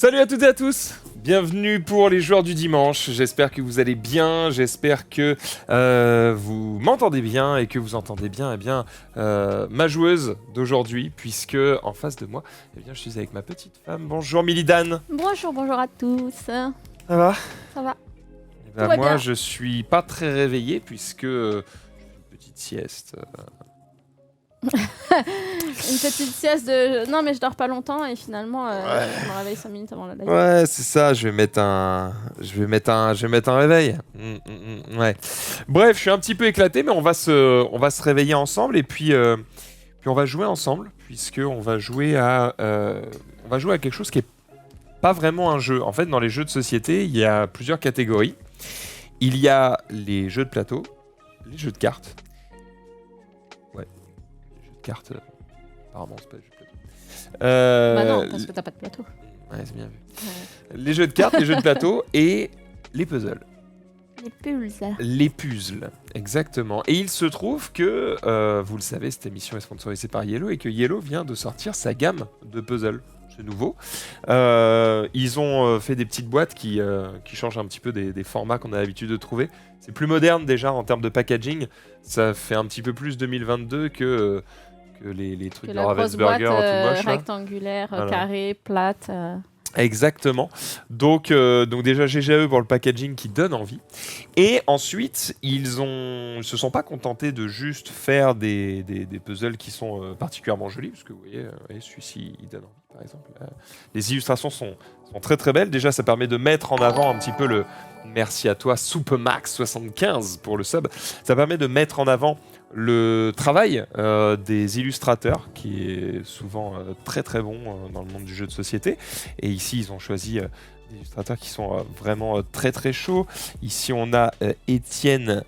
Salut à toutes et à tous. Bienvenue pour les joueurs du dimanche. J'espère que vous allez bien, j'espère que vous m'entendez bien et que vous entendez bien, ma joueuse d'aujourd'hui, puisque en face de moi, je suis avec ma petite femme. Bonjour Milidane. Bonjour à tous. Ça va? Ça va. Moi, bien. je suis pas très réveillé puisque je fais une petite sieste. Une petite sieste de... Non, mais je dors pas longtemps et finalement, je me réveille 5 minutes avant la live. Ouais, c'est ça, je vais mettre un réveil. Ouais. Bref, je suis un petit peu éclaté, mais on va se réveiller ensemble et puis on va jouer ensemble, puisque on va jouer à quelque chose qui est pas vraiment un jeu. En fait, dans les jeux de société, il y a plusieurs catégories. Il y a les jeux de plateau, les jeux de cartes. Ouais, les jeux de cartes, apparemment, c'est pas les jeux de plateau. Bah non, parce que t'as pas de plateau. Ouais, c'est bien vu. Ouais. Les jeux de cartes, les jeux de plateau et les puzzles. Les puzzles. Les puzzles, exactement. Et il se trouve que, vous le savez, cette émission est sponsorisée par Yellow et que Yellow vient de sortir sa gamme de puzzles. C'est nouveau. Ils ont fait des petites boîtes qui changent un petit peu des formats qu'on a l'habitude de trouver. C'est plus moderne déjà en termes de packaging. Ça fait un petit peu plus 2022 que les trucs Que de la grosse Ravensburger boîte tout moche. Là. rectangulaire, Voilà. carrée, plate. Exactement. Donc déjà GGE pour le packaging qui donne envie. Et ensuite, ils se sont pas contentés de juste faire des puzzles qui sont particulièrement jolis, parce que vous voyez celui-ci, il donne envie, par exemple. Les illustrations sont très très belles. Déjà, ça permet de mettre en avant un petit peu le... Merci à toi, Supermax75 pour le sub. Ça permet de mettre en avant le travail des illustrateurs, qui est souvent très très bon dans le monde du jeu de société. Et ici, ils ont choisi des illustrateurs qui sont vraiment très très chauds. Ici, on a Étienne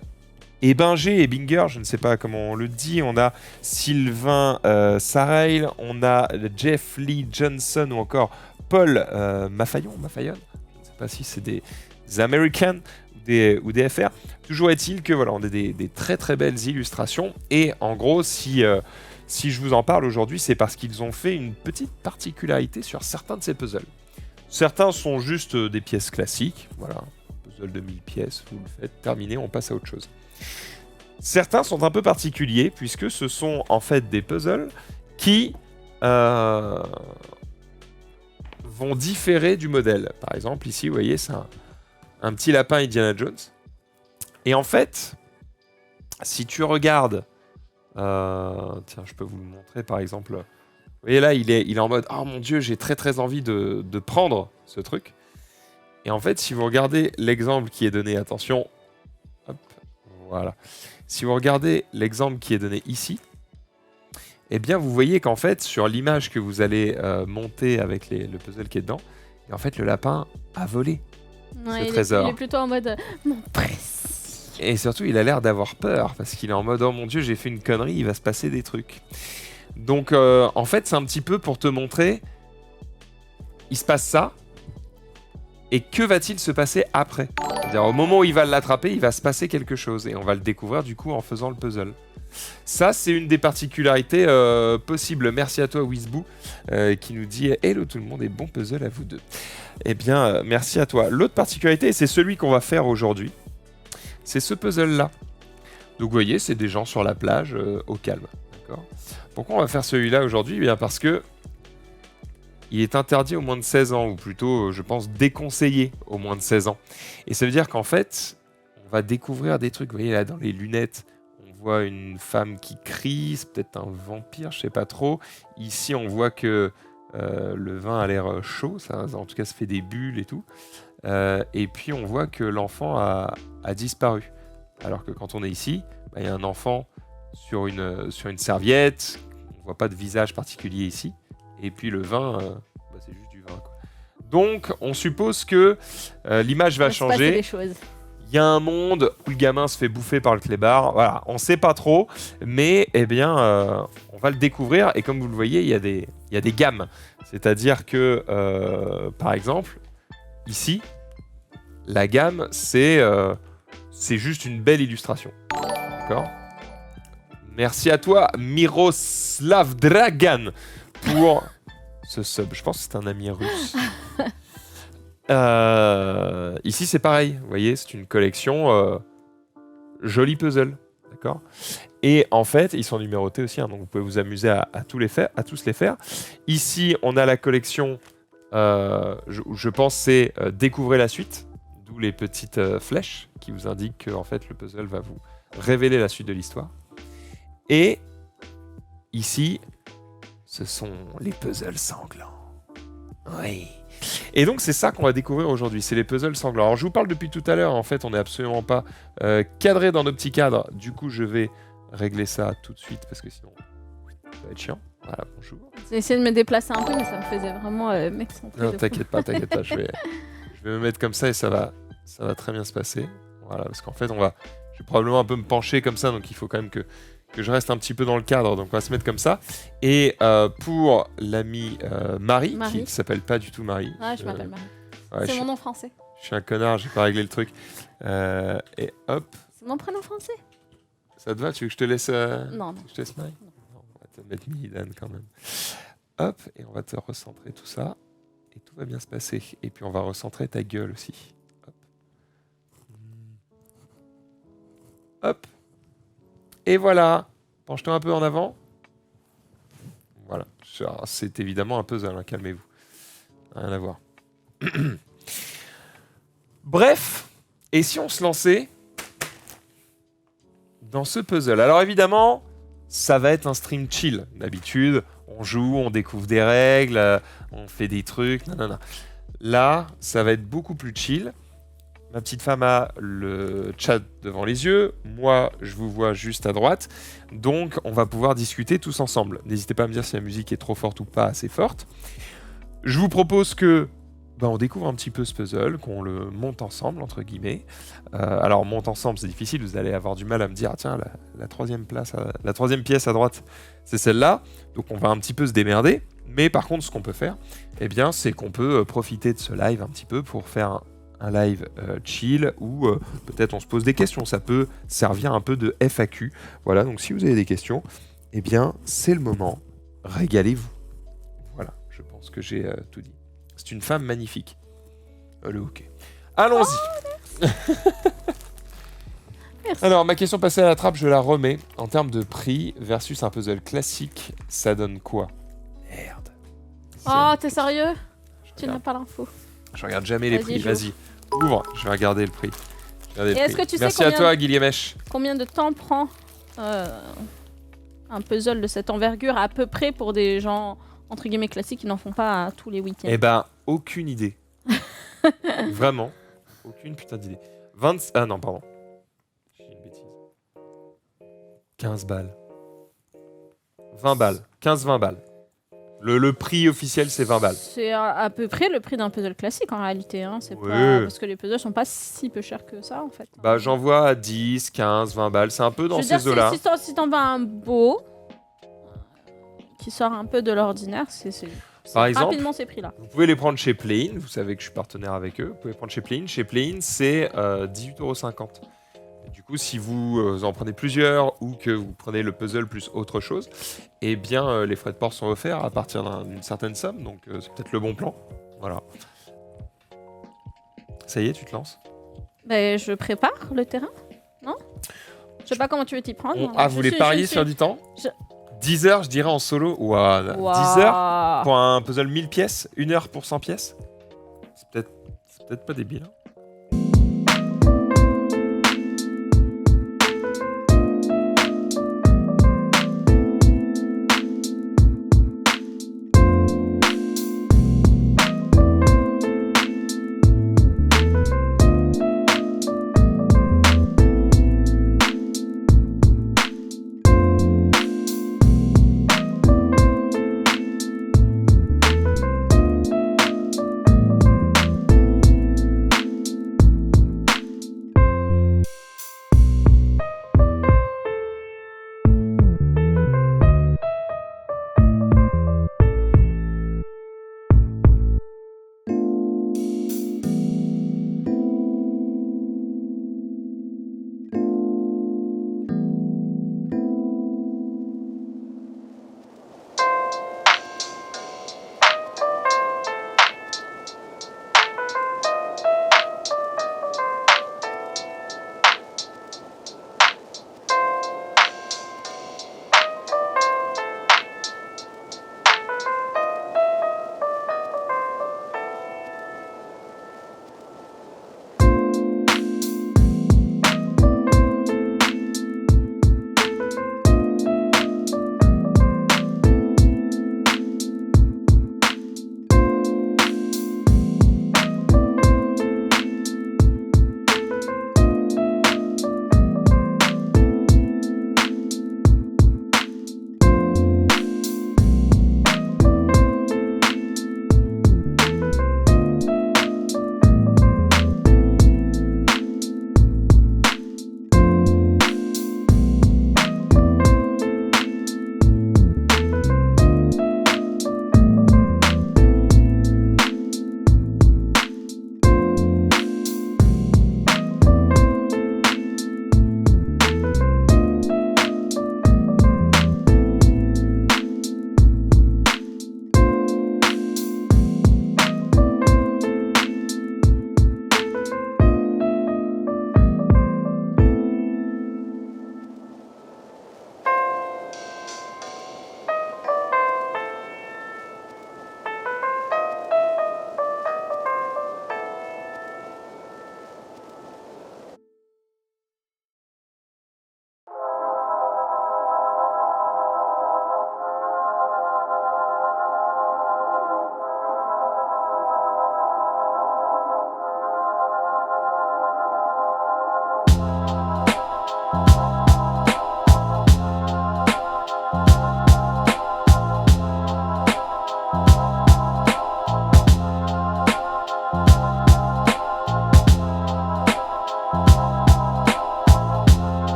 Ebinger, je ne sais pas comment on le dit. On a Sylvain Sareil, on a Jeff Lee Johnson ou encore Paul Mafayon. Je ne sais pas si c'est des Americans ou des FR. Toujours est-il que voilà, on a des très très belles illustrations. Et en gros, si je vous en parle aujourd'hui, c'est parce qu'ils ont fait une petite particularité sur certains de ces puzzles. Certains sont juste des pièces classiques. Voilà, puzzle de 1000 pièces, vous le faites, terminé, on passe à autre chose. Certains sont un peu particuliers, puisque ce sont en fait des puzzles qui vont différer du modèle. Par exemple, ici, vous voyez, c'est un petit lapin Indiana Jones. Et en fait, si tu regardes... tiens, je peux vous le montrer, par exemple. Vous voyez là, il est en mode « Oh mon Dieu, j'ai très très envie de prendre ce truc. » Et en fait, si vous regardez l'exemple qui est donné, attention, hop, voilà. Si vous regardez l'exemple qui est donné ici, eh bien, vous voyez qu'en fait, sur l'image que vous allez monter avec le puzzle qui est dedans, et en fait, le lapin a volé. Ouais, trésor. il est plutôt en mode mon précieux. Et surtout, il a l'air d'avoir peur, parce qu'il est en mode « Oh mon Dieu, j'ai fait une connerie, il va se passer des trucs. » Donc, en fait, c'est un petit peu pour te montrer, il se passe ça, et que va-t-il se passer après? C'est-à-dire, au moment où il va l'attraper, il va se passer quelque chose, et on va le découvrir du coup en faisant le puzzle. Ça, c'est une des particularités possibles. Merci à toi, Wizboo, qui nous dit « Hello tout le monde et bon puzzle à vous deux. » Eh bien, merci à toi. L'autre particularité, c'est celui qu'on va faire aujourd'hui. C'est ce puzzle-là. Donc, vous voyez, c'est des gens sur la plage au calme. D'accord. Pourquoi on va faire celui-là aujourd'hui? Eh bien, parce que il est interdit aux moins de 16 ans, ou plutôt, je pense, déconseillé aux moins de 16 ans. Et ça veut dire qu'en fait, on va découvrir des trucs. Vous voyez, là, dans les lunettes, on voit une femme qui crie, c'est peut-être un vampire, je sais pas trop. Ici, on voit que le vin a l'air chaud, ça, en tout cas, ça fait des bulles et tout. Et puis, on voit que l'enfant a disparu. Alors que quand on est ici, il y a un enfant sur une serviette, on voit pas de visage particulier ici. Et puis le vin, c'est juste du vin, quoi. Donc, on suppose que l'image va changer. Il y a un monde où le gamin se fait bouffer par le clébard. Voilà, on sait pas trop, mais eh bien, on va le découvrir. Et comme vous le voyez, il y a des gammes. C'est-à-dire que, par exemple, ici, la gamme, c'est juste une belle illustration. D'accord ? Merci à toi, Miroslav Dragan, pour ce sub. Je pense que c'est un ami russe. Ici, c'est pareil. Vous voyez, c'est une collection joli puzzle. D'accord ? Et en fait, ils sont numérotés aussi, hein, donc vous pouvez vous amuser à tous les faire. Ici, on a la collection, je pense, c'est découvrez la suite, d'où les petites flèches qui vous indiquent que en fait, le puzzle va vous révéler la suite de l'histoire. Et ici, ce sont les puzzles sanglants. Oui. Et donc, c'est ça qu'on va découvrir aujourd'hui, c'est les puzzles sanglants. Alors, je vous parle depuis tout à l'heure, en fait, on n'est absolument pas cadré dans nos petits cadres. Du coup, je vais régler ça tout de suite, parce que sinon, ça va être chiant. Voilà, bonjour. J'ai essayé de me déplacer un peu, mais ça me faisait vraiment m'excentrer. Non, t'inquiète pas, je vais me mettre comme ça et ça va très bien se passer. Voilà, parce qu'en fait, je vais probablement un peu me pencher comme ça, donc il faut quand même que je reste un petit peu dans le cadre, donc on va se mettre comme ça. Et pour l'amie Marie, qui ne s'appelle pas du tout Marie. Ouais, je m'appelle Marie. Ouais, c'est mon nom français. Je suis un connard, j'ai pas réglé le truc. Et hop. C'est mon prénom français. Ça te va? Tu veux que je te laisse Non. Je te laisse Marie? Non, on va te mettre Milan quand même. Hop, et on va te recentrer tout ça. Et tout va bien se passer. Et puis on va recentrer ta gueule aussi. Hop. Hop. Et voilà. Penche-toi un peu en avant. Voilà. C'est évidemment un puzzle, hein, calmez-vous. Rien à voir. Bref. Et si on se lançait dans ce puzzle? Alors évidemment, ça va être un stream chill. D'habitude, on joue, on découvre des règles, on fait des trucs. Non. Là, ça va être beaucoup plus chill. Ma petite femme a le chat devant les yeux. Moi, je vous vois juste à droite. Donc, on va pouvoir discuter tous ensemble. N'hésitez pas à me dire si la musique est trop forte ou pas assez forte. Je vous propose que on découvre un petit peu ce puzzle, qu'on le monte ensemble, entre guillemets. Alors, monte ensemble, c'est difficile. Vous allez avoir du mal à me dire, tiens, la troisième pièce à droite, c'est celle-là. Donc, on va un petit peu se démerder. Mais par contre, ce qu'on peut faire, c'est qu'on peut profiter de ce live un petit peu pour faire un live chill où peut-être on se pose des questions. Ça peut servir un peu de FAQ. Voilà, donc si vous avez des questions, c'est le moment. Régalez-vous. Voilà, je pense que j'ai tout dit. C'est une femme magnifique. Le hockey. Allons-y. Oh, merci. Alors, ma question passée à la trappe, je la remets. En termes de prix versus un puzzle classique, ça donne quoi? Merde. Oh, t'es sérieux? Tu n'as pas l'info. Je regarde jamais les prix. Vas-y, ouvre. Je vais regarder le prix. Est-ce que tu Merci sais à toi, Guillemech. Combien de temps prend un puzzle de cette envergure à peu près pour des gens entre guillemets classiques qui n'en font pas tous les week-ends? Aucune idée. Vraiment, aucune putain d'idée. Ah non, pardon. J'ai une bêtise. 15 balles. 20 balles. 15-20 balles. Le prix officiel, c'est 20 balles. C'est à peu près le prix d'un puzzle classique en réalité. Hein. C'est oui. pas... Parce que les puzzles sont pas si peu chers que ça en fait. J'en vois à 10, 15, 20 balles. C'est un peu dans ces eaux-là. Si t'en veux un beau, qui sort un peu de l'ordinaire, c'est par exemple, rapidement ces prix-là. Vous pouvez les prendre chez Play-in. Vous savez que je suis partenaire avec eux. Vous pouvez prendre chez Play-in. Chez Play-in, c'est 18,50 €. Du coup, si vous en prenez plusieurs ou que vous prenez le puzzle plus autre chose, les frais de port sont offerts à partir d'une certaine somme. Donc, c'est peut-être le bon plan. Voilà. Ça y est, tu te lances? Je prépare le terrain, non? Je sais pas comment tu veux t'y prendre. Vous voulez parier sur du temps? 10 heures, je dirais, en solo. Wow. 10 heures pour un puzzle 1000 pièces, 1 heure pour 100 pièces. C'est peut-être pas débile. Hein.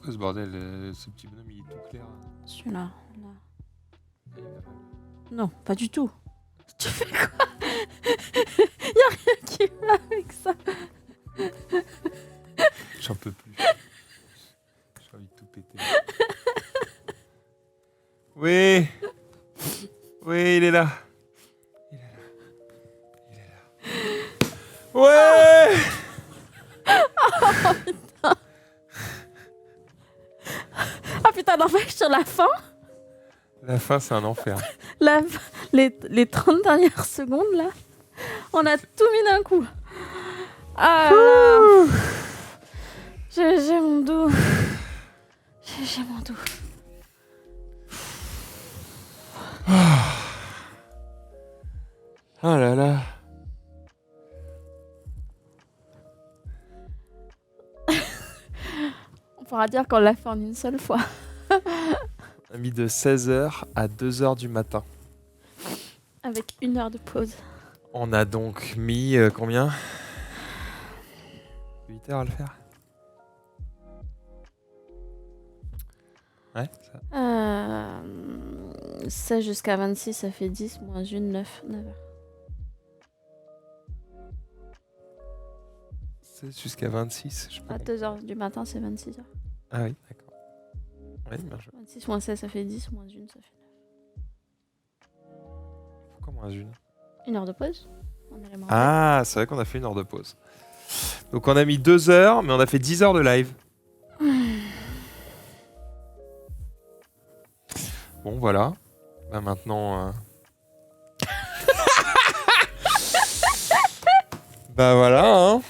quoi ce bordel ce petit bonhomme, il est tout clair. Celui-là. Là. Non, pas du tout. Tu fais quoi? Y'a rien qui va avec ça. J'en peux plus. J'ai envie de tout péter. Oui. Oui, il est là. Ouais. Ah putain, n'empêche sur la fin. La fin, c'est un enfer. Les 30 dernières secondes là, on a tout mis d'un coup. Ah là. J'ai mon dos. J'ai mon dos. Oh là là. On pourra dire qu'on l'a fait en une seule fois. On a mis de 16h à 2h du matin. Avec 1 heure de pause. On a donc mis combien 8 heures à le faire. Ouais, ça. 16 jusqu'à 26, ça fait 10, moins 1, 9 heures. 16 jusqu'à 26, je sais pas. À 2 heures du matin, c'est 26 heures. Ah oui, d'accord. Ouais, bien joué. 26 moins 16, ça fait 10, moins 1, ça fait 9. Pourquoi moins 1 1 heure de pause. On allait manger. Ah, c'est vrai qu'on a fait 1 heure de pause. Donc on a mis 2 heures, mais on a fait 10 heures de live. Bon, voilà. Bah maintenant... bah voilà, hein.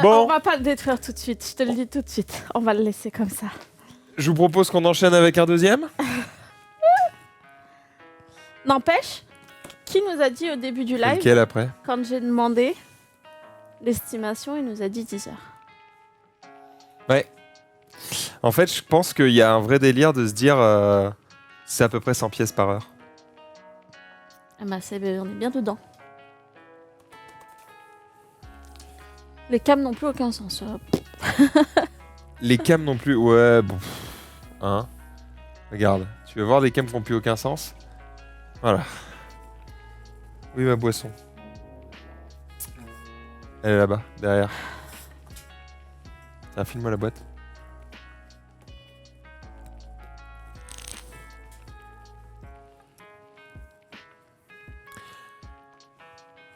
Bon. On va pas le détruire tout de suite, je te le dis tout de suite. On va le laisser comme ça. Je vous propose qu'on enchaîne avec un deuxième. N'empêche, qui nous a dit au début du live, Lequel après? quand j'ai demandé l'estimation, il nous a dit 10 heures. Ouais. En fait, je pense qu'il y a un vrai délire de se dire c'est à peu près 100 pièces par heure. Ah bah on est bien dedans. Les cams n'ont plus aucun sens. Les cams non plus. Ouais, bon. Hein? Regarde, tu veux voir des cams qui n'ont plus aucun sens? Voilà. Oui, ma boisson. Elle est là-bas, derrière. Tiens, file-moi la boîte.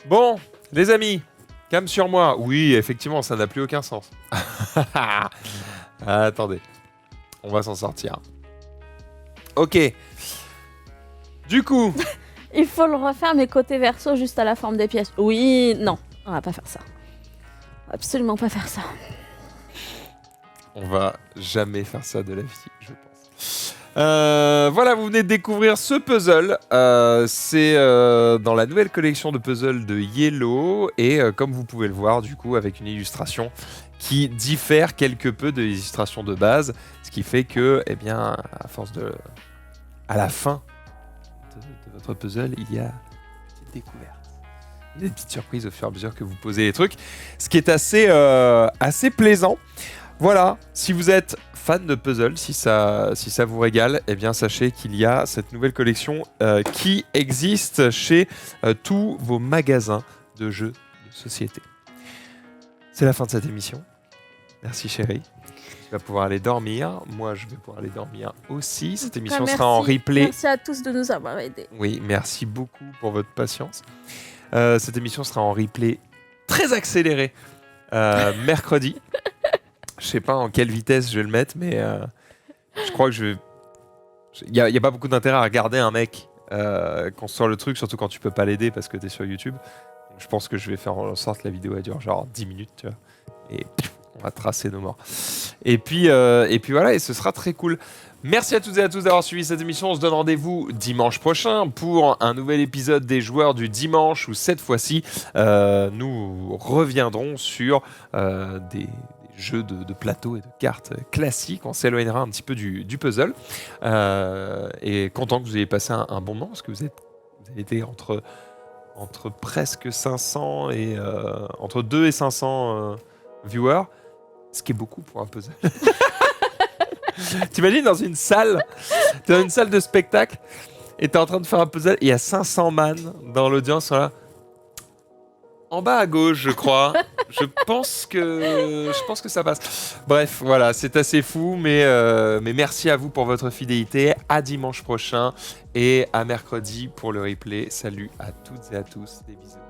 Bon, les amis, cam sur moi. Oui, effectivement, ça n'a plus aucun sens. Attendez, on va s'en sortir. Ok. Du coup... Il faut le refaire, mais côté verso, juste à la forme des pièces. Oui, non, on va pas faire ça. On va absolument pas faire ça. On va jamais faire ça de la vie, je pense. Voilà, vous venez de découvrir ce puzzle. C'est dans la nouvelle collection de puzzles de Yellow. Et comme vous pouvez le voir, du coup, avec une illustration qui diffère quelque peu de l'illustration de base. Ce qui fait que, eh bien, à force de... à la fin de votre puzzle, il y a des petites découvertes. Des petites surprises au fur et à mesure que vous posez les trucs. Ce qui est assez plaisant. Voilà, si vous êtes fan de puzzle, si ça vous régale, eh bien sachez qu'il y a cette nouvelle collection qui existe chez tous vos magasins de jeux de société. C'est la fin de cette émission. Merci chérie. Tu vas pouvoir aller dormir. Moi, je vais pouvoir aller dormir aussi. Cette émission sera en replay. Merci à tous de nous avoir aidés. Oui, merci beaucoup pour votre patience. Cette émission sera en replay très accéléré mercredi. Je sais pas en quelle vitesse je vais le mettre, mais je crois que je vais... Il y a pas beaucoup d'intérêt à regarder un mec qu'on sort le truc, surtout quand tu peux pas l'aider parce que t'es sur YouTube. Donc, je pense que je vais faire en sorte que la vidéo elle dure genre 10 minutes, tu vois. Et on va tracer nos morts. Et puis voilà, et ce sera très cool. Merci à toutes et à tous d'avoir suivi cette émission. On se donne rendez-vous dimanche prochain pour un nouvel épisode des joueurs du dimanche où cette fois-ci, nous reviendrons sur des jeux de plateau et de cartes classiques. On s'éloignera un petit peu du puzzle. Et content que vous ayez passé un bon moment parce que vous avez été entre presque 500 et entre 2 et 500 viewers. Ce qui est beaucoup pour un puzzle. T'imagines dans une salle, t'es dans une salle de spectacle et t'es en train de faire un puzzle et il y a 500 man dans l'audience, sont là. En bas à gauche, je crois. Je pense que ça passe. Bref, voilà, c'est assez fou, mais merci à vous pour votre fidélité. À dimanche prochain et à mercredi pour le replay. Salut à toutes et à tous. Des bisous.